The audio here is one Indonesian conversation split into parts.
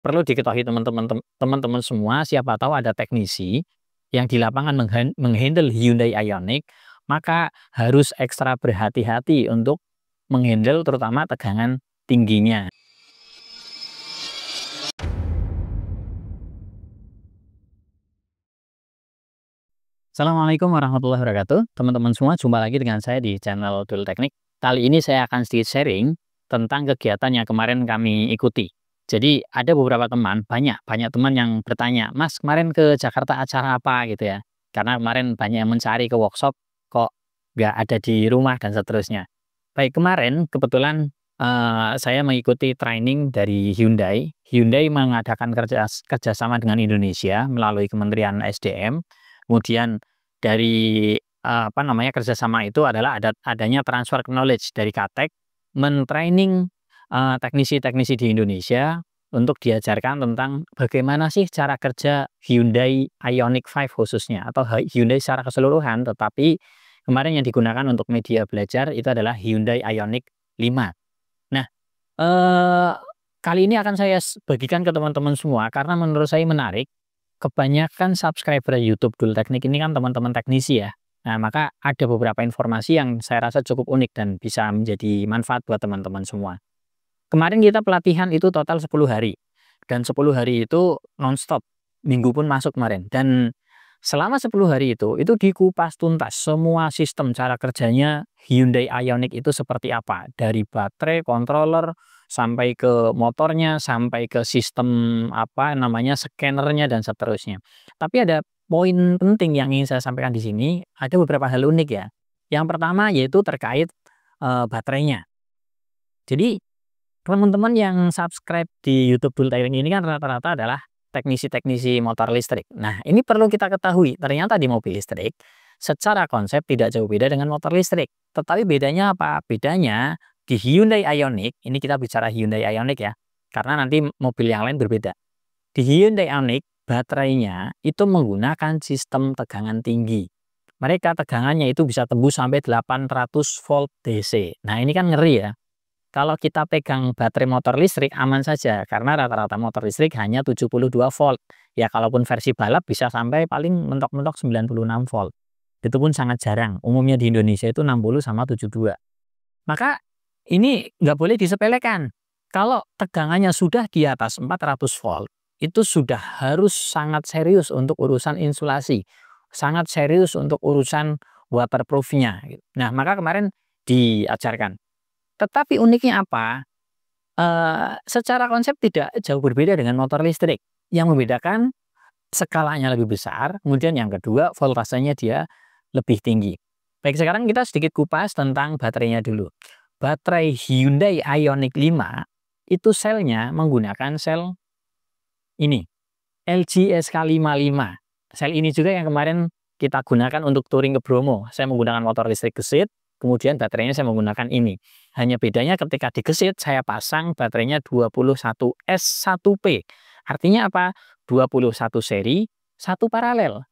perlu diketahui teman-teman semua, siapa tahu ada teknisi yang di lapangan menghandle Hyundai Ioniq, maka harus ekstra berhati-hati untuk menghandle terutama tegangan tingginya. Assalamualaikum warahmatullahi wabarakatuh. Teman-teman semua, jumpa lagi dengan saya di channel Dul Teknik. Kali ini saya akan sedikit sharing tentang kegiatan yang kemarin kami ikuti. Jadi ada beberapa teman, banyak teman yang bertanya, "Mas, kemarin ke Jakarta acara apa?" gitu ya. Karena kemarin banyak yang mencari ke workshop, kok nggak ada di rumah dan seterusnya. Baik, kemarin kebetulan saya mengikuti training dari Hyundai. Hyundai mengadakan kerjasama dengan Indonesia melalui Kementerian SDM. Kemudian dari kerjasama itu adalah adanya transfer knowledge dari KATEK men-training teknisi-teknisi di Indonesia untuk diajarkan tentang bagaimana sih cara kerja Hyundai Ioniq 5 khususnya, atau Hyundai secara keseluruhan, tetapi kemarin yang digunakan untuk media belajar itu adalah Hyundai Ioniq 5. Nah, eee, kali ini akan saya bagikan ke teman-teman semua karena menurut saya menarik. Kebanyakan subscriber YouTube Dul Teknik ini kan teman-teman teknisi ya. Nah, maka ada beberapa informasi yang saya rasa cukup unik dan bisa menjadi manfaat buat teman-teman semua. Kemarin kita pelatihan itu total 10 hari, dan 10 hari itu nonstop, minggu pun masuk kemarin. Dan selama 10 hari itu dikupas tuntas semua sistem cara kerjanya Hyundai Ioniq itu seperti apa, dari baterai, controller, sampai ke motornya, sampai ke sistem scannernya dan seterusnya. Tapi ada poin penting yang ingin saya sampaikan di sini, ada beberapa hal unik ya. Yang pertama yaitu terkait baterainya. Jadi teman-teman yang subscribe di YouTube Dul Teknik ini kan rata-rata adalah teknisi-teknisi motor listrik. Nah, ini perlu kita ketahui, ternyata di mobil listrik secara konsep tidak jauh beda dengan motor listrik. Tetapi bedanya apa? Bedanya di Hyundai Ioniq, ini kita bicara Hyundai Ioniq ya, karena nanti mobil yang lain berbeda. Di Hyundai Ioniq, baterainya itu menggunakan sistem tegangan tinggi. Mereka tegangannya itu bisa tembus sampai 800 volt DC. Nah, ini kan ngeri ya. Kalau kita pegang baterai motor listrik aman saja, karena rata-rata motor listrik hanya 72 volt. Ya kalaupun versi balap bisa sampai paling mentok-mentok 96 volt. Itu pun sangat jarang. Umumnya di Indonesia itu 60 sama 72. Maka ini nggak boleh disepelekan. Kalau tegangannya sudah di atas 400 volt, itu sudah harus sangat serius untuk urusan insulasi. Sangat serius untuk urusan waterproof-nya. Nah, maka kemarin diajarkan. Tetapi uniknya apa? Secara konsep tidak jauh berbeda dengan motor listrik. Yang membedakan skalanya lebih besar, kemudian yang kedua voltasenya dia lebih tinggi. Baik, sekarang kita sedikit kupas tentang baterainya dulu. Baterai Hyundai Ioniq 5 itu selnya menggunakan sel ini, LG SK55. Sel ini juga yang kemarin kita gunakan untuk touring ke Bromo. Saya menggunakan motor listrik gesit, kemudian baterainya saya menggunakan ini. Hanya bedanya ketika di gesit saya pasang baterainya 21S1P. Artinya apa? 21 seri, 1 paralel.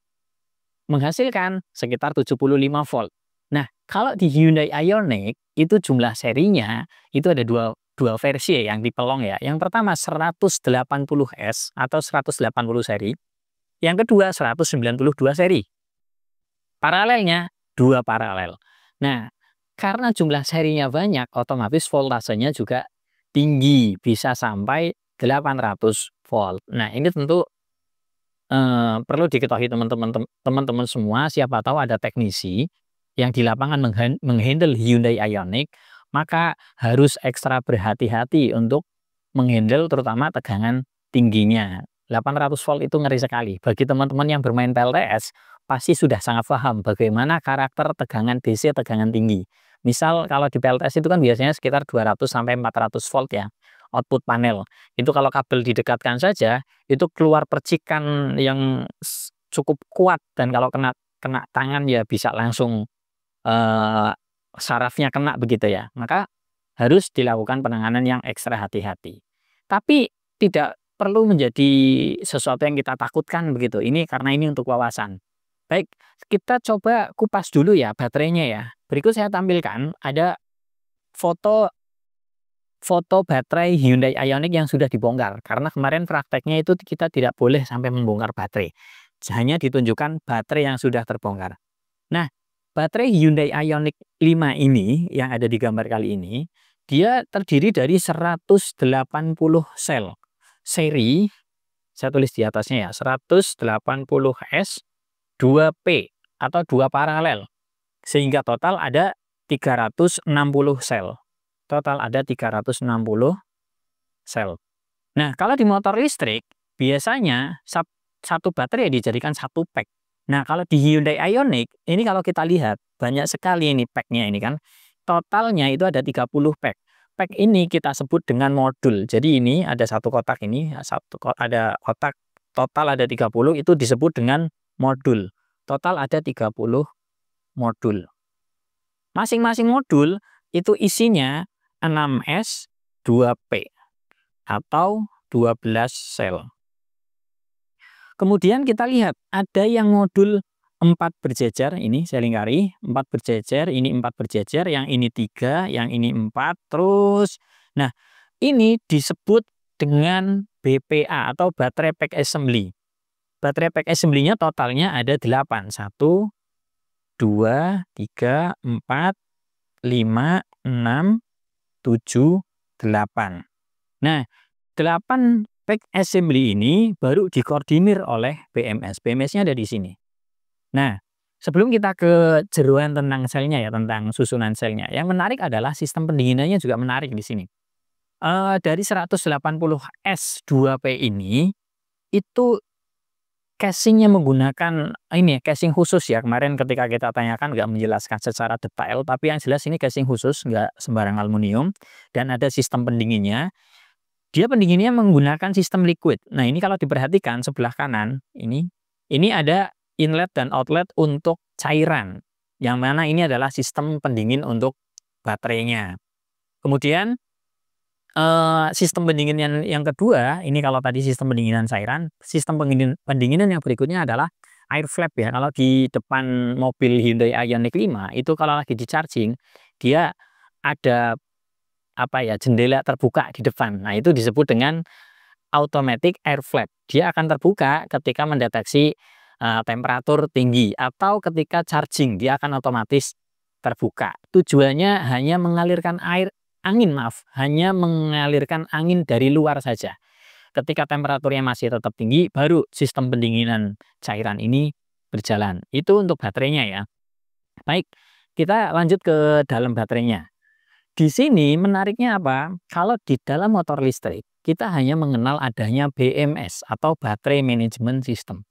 Menghasilkan sekitar 75 volt. Nah, kalau di Hyundai Ioniq itu jumlah serinya itu ada dua versi ya yang dipelong ya. Yang pertama 180S atau 180 seri. Yang kedua 192 seri. Paralelnya 2 paralel. Nah, karena jumlah serinya banyak, otomatis voltasenya juga tinggi, bisa sampai 800 volt. Nah, ini tentu perlu diketahui teman-teman semua, siapa tahu ada teknisi yang di lapangan menghandle Hyundai Ioniq, maka harus ekstra berhati-hati untuk menghandle terutama tegangan tingginya. 800 volt itu ngeri sekali. Bagi teman-teman yang bermain PLTS, pasti sudah sangat paham bagaimana karakter tegangan DC, tegangan tinggi. Misal kalau di PLTS itu kan biasanya sekitar 200 sampai 400 volt ya, output panel. Itu kalau kabel didekatkan saja, itu keluar percikan yang cukup kuat, dan kalau kena kena tangan ya bisa langsung eee, sarafnya kena begitu ya. Maka harus dilakukan penanganan yang ekstra hati-hati. Tapi tidak perlu menjadi sesuatu yang kita takutkan begitu, ini karena ini untuk wawasan. Baik, kita coba kupas dulu ya baterainya ya. Berikut saya tampilkan ada foto foto baterai Hyundai Ioniq yang sudah dibongkar, karena kemarin prakteknya itu kita tidak boleh sampai membongkar baterai, hanya ditunjukkan baterai yang sudah terbongkar. Nah, baterai Hyundai Ioniq 5 ini yang ada di gambar kali ini, dia terdiri dari 180 sel seri, saya tulis di atasnya ya, 180S 2P atau 2 paralel, sehingga total ada 360 sel. Total ada 360 sel. Nah, kalau di motor listrik, biasanya satu baterai dijadikan satu pack. Nah, kalau di Hyundai Ioniq, ini kalau kita lihat, banyak sekali ini pack-nya ini kan. Totalnya itu ada 30 pack. Pack ini kita sebut dengan modul. Jadi ini ada satu kotak ini, ada kotak, total ada 30, itu disebut dengan modul. Total ada 30 modul. Masing-masing modul itu isinya 6S 2P atau 12 sel. Kemudian kita lihat ada yang modul 4 berjejer, ini saya lingkari, 4 berjejer, ini 4 berjejer, yang ini 3, yang ini 4, terus. Nah, ini disebut dengan BPA atau baterai pack assembly. Baterai pack assembly-nya totalnya ada 8. 1, 2, 3, 4, 5, 6, 7, 8. Nah, 8 pack assembly ini baru dikoordinir oleh BMS. BMS-nya ada di sini. Nah, sebelum kita ke jeroan tentang selnya ya, tentang susunan selnya, yang menarik adalah sistem pendinginannya juga menarik di sini. Dari 180S 2P ini, itu casingnya menggunakan ini ya, casing khusus ya. Kemarin ketika kita tanyakan nggak menjelaskan secara detail, tapi yang jelas ini casing khusus, nggak sembarang aluminium, dan ada sistem pendinginnya. Dia pendinginnya menggunakan sistem liquid. Nah, ini kalau diperhatikan sebelah kanan, ini ada inlet dan outlet untuk cairan, yang mana ini adalah sistem pendingin untuk baterainya. Kemudian sistem pendinginan yang kedua, ini kalau tadi sistem pendinginan cairan, sistem pendinginan yang berikutnya adalah air flap ya. Kalau di depan mobil Hyundai Ioniq 5 itu kalau lagi di charging, dia ada jendela terbuka di depan. Nah, itu disebut dengan automatic air flap. Dia akan terbuka ketika mendeteksi temperatur tinggi atau ketika charging, dia akan otomatis terbuka. Tujuannya hanya hanya mengalirkan angin dari luar saja. Ketika temperaturnya masih tetap tinggi, baru sistem pendinginan cairan ini berjalan. Itu untuk baterainya ya. Baik, kita lanjut ke dalam baterainya. Di sini menariknya apa? Kalau di dalam motor listrik, kita hanya mengenal adanya BMS atau Battery Management System.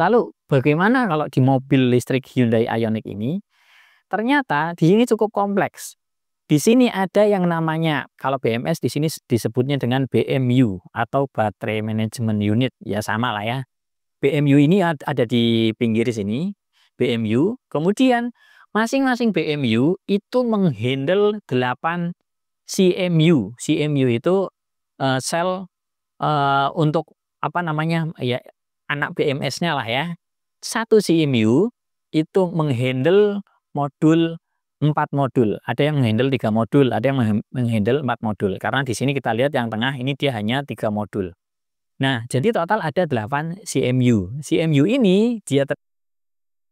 Lalu bagaimana kalau di mobil listrik Hyundai Ioniq ini? Ternyata di sini cukup kompleks. Di sini ada yang namanya, kalau BMS di sini disebutnya dengan BMU atau Battery Management Unit. Ya sama lah ya. BMU ini ada di pinggir sini, BMU. Kemudian masing-masing BMU itu menghandle 8 CMU. CMU itu sel untuk ya, anak BMS-nya lah ya. Satu CMU itu menghandle 4 modul. Ada yang menghandle 3 modul, ada yang menghandle 4 modul. Karena di sini kita lihat yang tengah ini dia hanya 3 modul. Nah, jadi total ada 8 CMU. CMU ini dia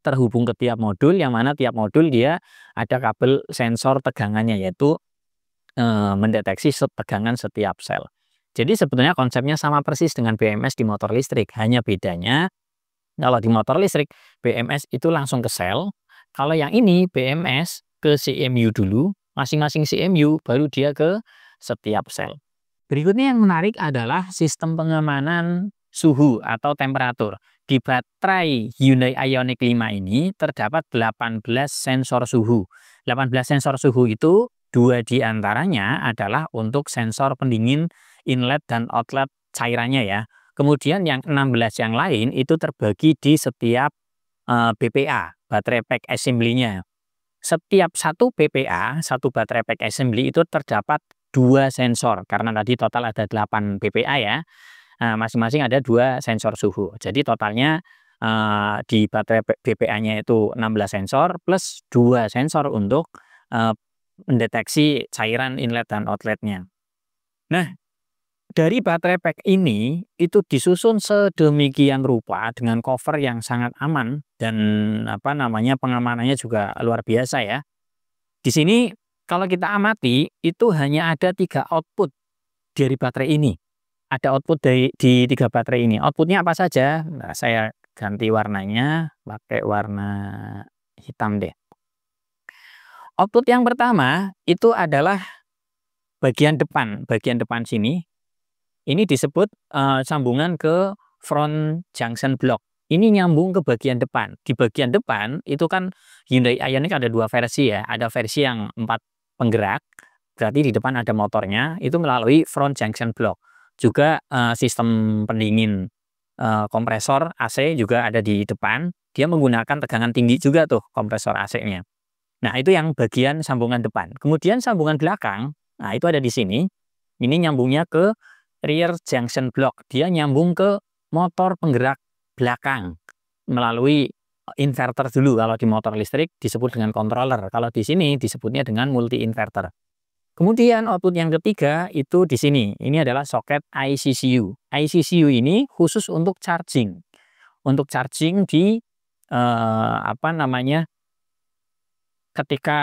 terhubung ke tiap modul, yang mana tiap modul dia ada kabel sensor tegangannya, yaitu mendeteksi tegangan setiap sel. Jadi sebetulnya konsepnya sama persis dengan BMS di motor listrik, hanya bedanya kalau di motor listrik BMS itu langsung ke sel, kalau yang ini BMS ke CMU dulu, masing-masing CMU baru dia ke setiap sel. Berikutnya yang menarik adalah sistem pengamanan suhu atau temperatur. Di baterai Hyundai Ioniq 5 ini terdapat 18 sensor suhu. 18 sensor suhu itu 2 diantaranya adalah untuk sensor pendingin inlet dan outlet cairannya ya. Kemudian yang 16 yang lain itu terbagi di setiap BPA, baterai pack assembly-nya. Setiap satu BPA, satu baterai pack assembly itu terdapat 2 sensor, karena tadi total ada 8 BPA ya. Masing-masing ada 2 sensor suhu. Jadi totalnya di baterai BPA-nya itu 16 sensor plus 2 sensor untuk mendeteksi cairan inlet dan outletnya. Nah, dari baterai pack ini itu disusun sedemikian rupa dengan cover yang sangat aman dan pengamanannya juga luar biasa ya. Di sini kalau kita amati itu hanya ada 3 output dari baterai ini. Ada output di 3 baterai ini. Outputnya apa saja? Nah, saya ganti warnanya pakai warna hitam deh. Output yang pertama itu adalah bagian depan sini. Ini disebut sambungan ke front junction block. Ini nyambung ke bagian depan. Di bagian depan itu kan Hyundai Ioniq ada 2 versi ya. Ada versi yang 4 penggerak, berarti di depan ada motornya, itu melalui front junction block. Juga sistem pendingin kompresor AC juga ada di depan. Dia menggunakan tegangan tinggi juga tuh kompresor AC-nya. Nah, itu yang bagian sambungan depan. Kemudian sambungan belakang, nah itu ada di sini. Ini nyambungnya ke rear junction block. Dia nyambung ke motor penggerak belakang melalui inverter dulu. Kalau di motor listrik disebut dengan controller. Kalau di sini disebutnya dengan multi inverter. Kemudian output yang ketiga itu di sini. Ini adalah soket iCCU. iCCU ini khusus untuk charging. Untuk charging di ketika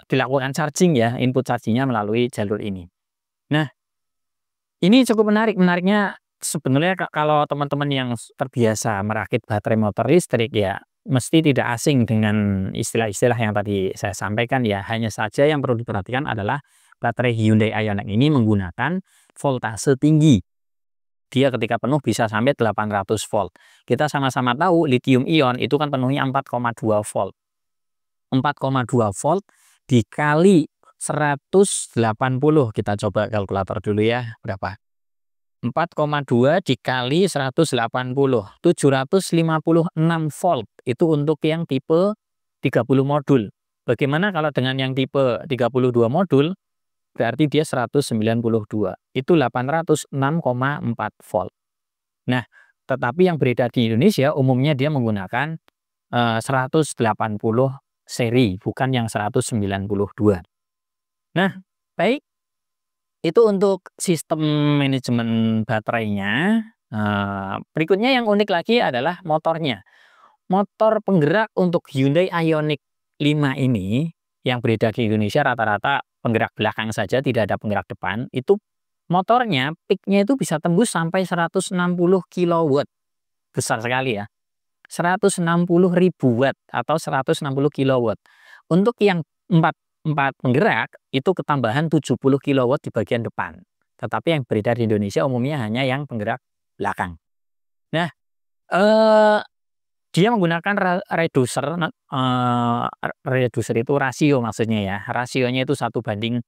dilakukan charging ya, input chargingnya melalui jalur ini. Nah, ini cukup menarik. Menariknya sebenarnya kalau teman-teman yang terbiasa merakit baterai motor listrik ya, mesti tidak asing dengan istilah-istilah yang tadi saya sampaikan ya. Hanya saja yang perlu diperhatikan adalah baterai Hyundai Ioniq ini menggunakan voltase tinggi. Dia ketika penuh bisa sampai 800 volt. Kita sama-sama tahu lithium ion itu kan penuhnya 4,2 volt. 4,2 volt dikali 180, kita coba kalkulator dulu ya, berapa? 4,2 dikali 180, 756 volt. Itu untuk yang tipe 30 modul. Bagaimana kalau dengan yang tipe 32 modul? Berarti dia 192. Itu 806,4 volt. Nah, tetapi yang beredar di Indonesia umumnya dia menggunakan 180 seri, bukan yang 192. Nah, baik. Itu untuk sistem manajemen baterainya. Berikutnya yang unik lagi adalah motornya. Motor penggerak untuk Hyundai Ioniq 5 ini yang beredar di Indonesia rata-rata penggerak belakang saja, tidak ada penggerak depan. Itu motornya peaknya itu bisa tembus sampai 160 kW. Besar sekali ya. 160.000 watt atau 160 kW. Untuk yang 4 penggerak itu ketambahan 70 kW di bagian depan. Tetapi yang beredar di Indonesia umumnya hanya yang penggerak belakang. Nah, dia menggunakan reducer, reducer itu rasio maksudnya ya. Rasionya itu 1:10.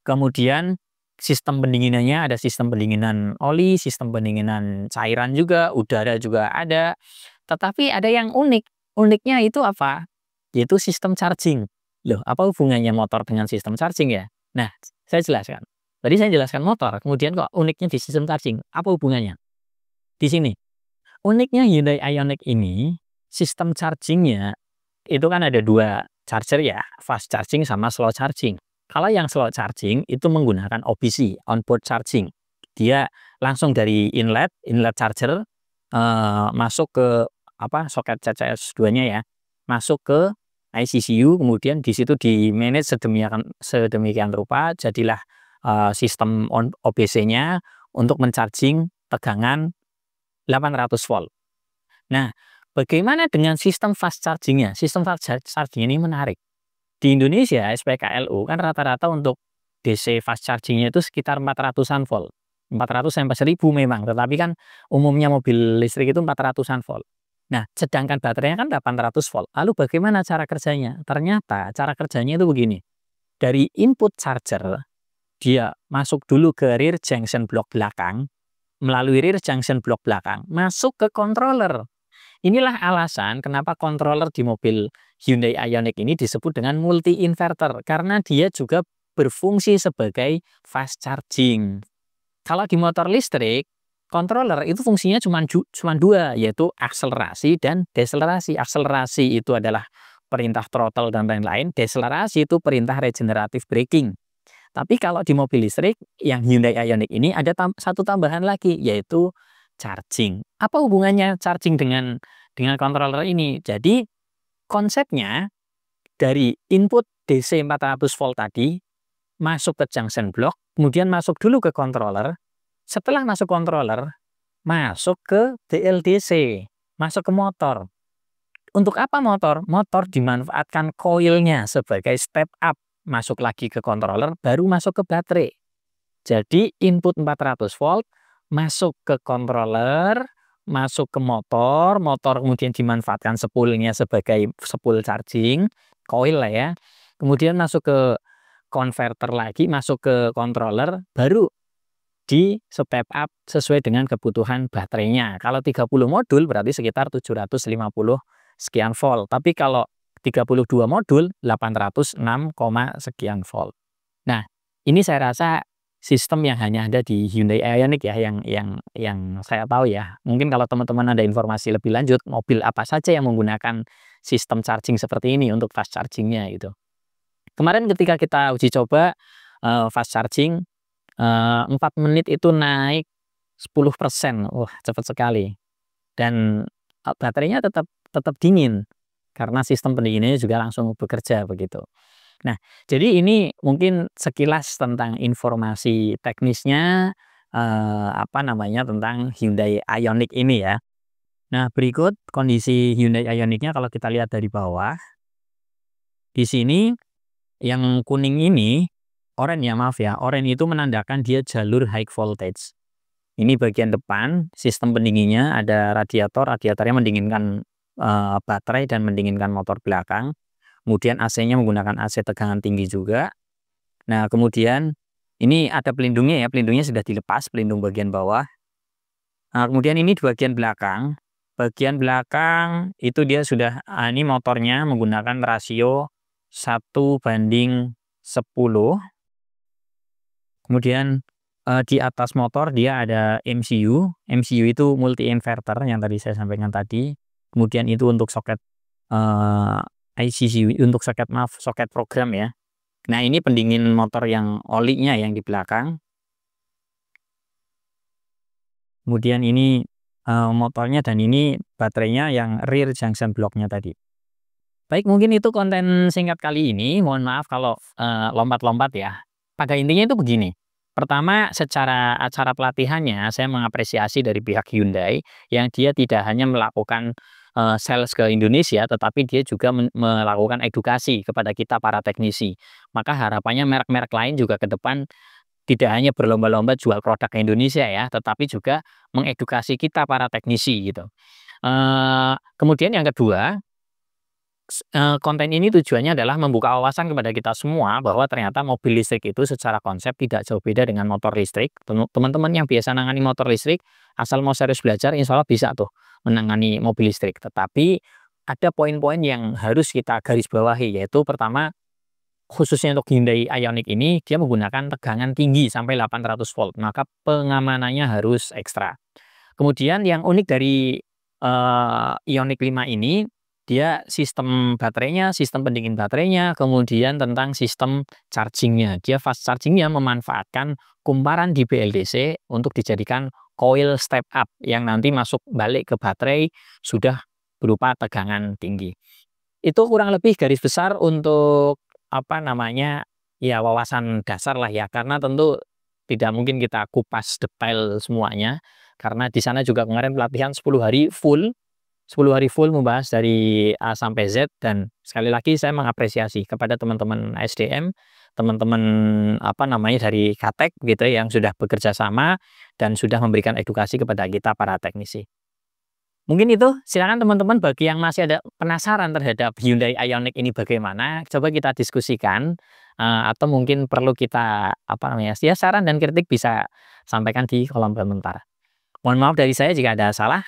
Kemudian sistem pendinginannya ada sistem pendinginan oli, sistem pendinginan cairan juga, udara juga ada. Tetapi ada yang unik. Uniknya itu apa? Yaitu sistem charging. Loh, apa hubungannya motor dengan sistem charging ya? Nah, saya jelaskan. Tadi saya jelaskan motor, kemudian kok uniknya di sistem charging? Apa hubungannya? Di sini. Uniknya Hyundai Ioniq ini, sistem chargingnya itu kan ada 2 charger ya, fast charging sama slow charging. Kalau yang slow charging itu menggunakan OBC, onboard charging. Dia langsung dari inlet charger masuk ke soket CCS2-nya ya, masuk ke iCCU, kemudian di situ di-manage sedemikian rupa jadilah sistem OBC-nya untuk men-charging tegangan 800 volt. Nah, bagaimana dengan sistem fast charging-nya? Sistem fast charging ini menarik. Di Indonesia SPKLU kan rata-rata untuk DC fast charging-nya itu sekitar 400-an volt. 400 sampai 1000 memang, tetapi kan umumnya mobil listrik itu 400-an volt. Nah, sedangkan baterainya kan 800 volt. Lalu bagaimana cara kerjanya? Ternyata cara kerjanya itu begini. Dari input charger, dia masuk dulu ke rear junction block belakang, melalui rear junction block belakang, masuk ke controller. Inilah alasan kenapa controller di mobil Hyundai Ioniq ini disebut dengan multi inverter, karena dia juga berfungsi sebagai fast charging. Kalau di motor listrik, controller itu fungsinya cuma 2, yaitu akselerasi dan deselerasi. Akselerasi itu adalah perintah throttle dan lain-lain, deselerasi itu perintah regenerative braking. Tapi kalau di mobil listrik yang Hyundai Ioniq ini ada satu tambahan lagi, yaitu charging. Apa hubungannya charging dengan controller ini? Jadi konsepnya dari input DC 400 volt tadi masuk ke junction block, kemudian masuk dulu ke controller. Setelah masuk controller, masuk ke BLDC, masuk ke motor. Untuk apa motor? Motor dimanfaatkan koilnya sebagai step up, masuk lagi ke controller, baru masuk ke baterai. Jadi input 400 volt, masuk ke controller, masuk ke motor, motor kemudian dimanfaatkan spoolnya sebagai spool charging, koil lah ya. Kemudian masuk ke converter lagi, masuk ke controller, baru di step up sesuai dengan kebutuhan baterainya. Kalau 30 modul berarti sekitar 750 sekian volt. Tapi kalau 32 modul 806, sekian volt. Nah, ini saya rasa sistem yang hanya ada di Hyundai Ioniq ya, yang saya tahu ya. Mungkin kalau teman-teman ada informasi lebih lanjut, mobil apa saja yang menggunakan sistem charging seperti ini untuk fast chargingnya gitu. Kemarin ketika kita uji coba fast charging 4 menit itu naik 10%. Wah, cepat sekali. Dan baterainya tetap dingin karena sistem pendinginnya juga langsung bekerja begitu. Nah, jadi ini mungkin sekilas tentang informasi teknisnya tentang Hyundai Ioniq ini ya. Nah, berikut kondisi Hyundai Ioniq-nya kalau kita lihat dari bawah. Di sini yang kuning ini oranye oranye itu menandakan dia jalur high voltage. Ini bagian depan, sistem pendinginnya ada radiatornya mendinginkan baterai dan mendinginkan motor belakang. Kemudian AC-nya menggunakan AC tegangan tinggi juga. Nah, kemudian ini ada pelindungnya ya, pelindungnya sudah dilepas, pelindung bagian bawah. Nah, kemudian ini di bagian belakang. Bagian belakang itu dia sudah, ini motornya menggunakan rasio 1:10. Kemudian di atas motor dia ada MCU. MCU itu multi inverter yang tadi saya sampaikan tadi. Kemudian itu untuk soket ICC, untuk soket program ya. Nah, ini pendingin motor yang olinya yang di belakang. Kemudian ini motornya dan ini baterainya yang rear junction block-nya tadi. Baik, mungkin itu konten singkat kali ini. Mohon maaf kalau lompat-lompat ya. Pada intinya itu begini. Pertama, secara acara pelatihannya saya mengapresiasi dari pihak Hyundai yang dia tidak hanya melakukan sales ke Indonesia, tetapi dia juga melakukan edukasi kepada kita para teknisi. Maka harapannya merek-merek lain juga ke depan tidak hanya berlomba-lomba jual produk ke Indonesia ya, tetapi juga mengedukasi kita para teknisi gitu. Kemudian yang kedua, konten ini tujuannya adalah membuka wawasan kepada kita semua bahwa ternyata mobil listrik itu secara konsep tidak jauh beda dengan motor listrik. Teman-teman yang biasa nangani motor listrik, asal mau serius belajar, insya Allah bisa tuh menangani mobil listrik. Tetapi ada poin-poin yang harus kita garis bawahi, yaitu pertama, khususnya untuk Hyundai Ioniq ini, dia menggunakan tegangan tinggi sampai 800 volt, maka pengamanannya harus ekstra. Kemudian yang unik dari Ioniq 5 ini, dia sistem baterainya, sistem pendingin baterainya, kemudian tentang sistem chargingnya. Dia fast chargingnya memanfaatkan kumparan di BLDC untuk dijadikan coil step up yang nanti masuk balik ke baterai sudah berupa tegangan tinggi. Itu kurang lebih garis besar untuk wawasan dasar lah ya, karena tentu tidak mungkin kita kupas detail semuanya, karena di sana juga kemarin pelatihan 10 hari full membahas dari A sampai Z. Dan sekali lagi saya mengapresiasi kepada teman-teman SDM, teman-teman dari KATEK gitu yang sudah bekerja sama dan sudah memberikan edukasi kepada kita para teknisi. Mungkin itu, silakan teman-teman bagi yang masih ada penasaran terhadap Hyundai Ioniq ini bagaimana, coba kita diskusikan atau mungkin perlu kita saran dan kritik bisa sampaikan di kolom komentar. Mohon maaf dari saya jika ada salah.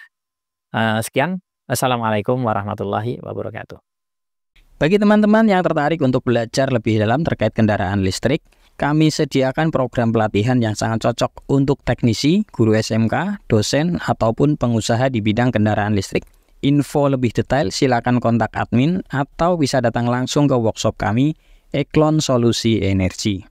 Sekian. Assalamualaikum warahmatullahi wabarakatuh. Bagi teman-teman yang tertarik untuk belajar lebih dalam terkait kendaraan listrik, kami sediakan program pelatihan yang sangat cocok untuk teknisi, guru SMK, dosen, ataupun pengusaha di bidang kendaraan listrik. Info lebih detail silakan kontak admin atau bisa datang langsung ke workshop kami, Eklon Solusi Energi.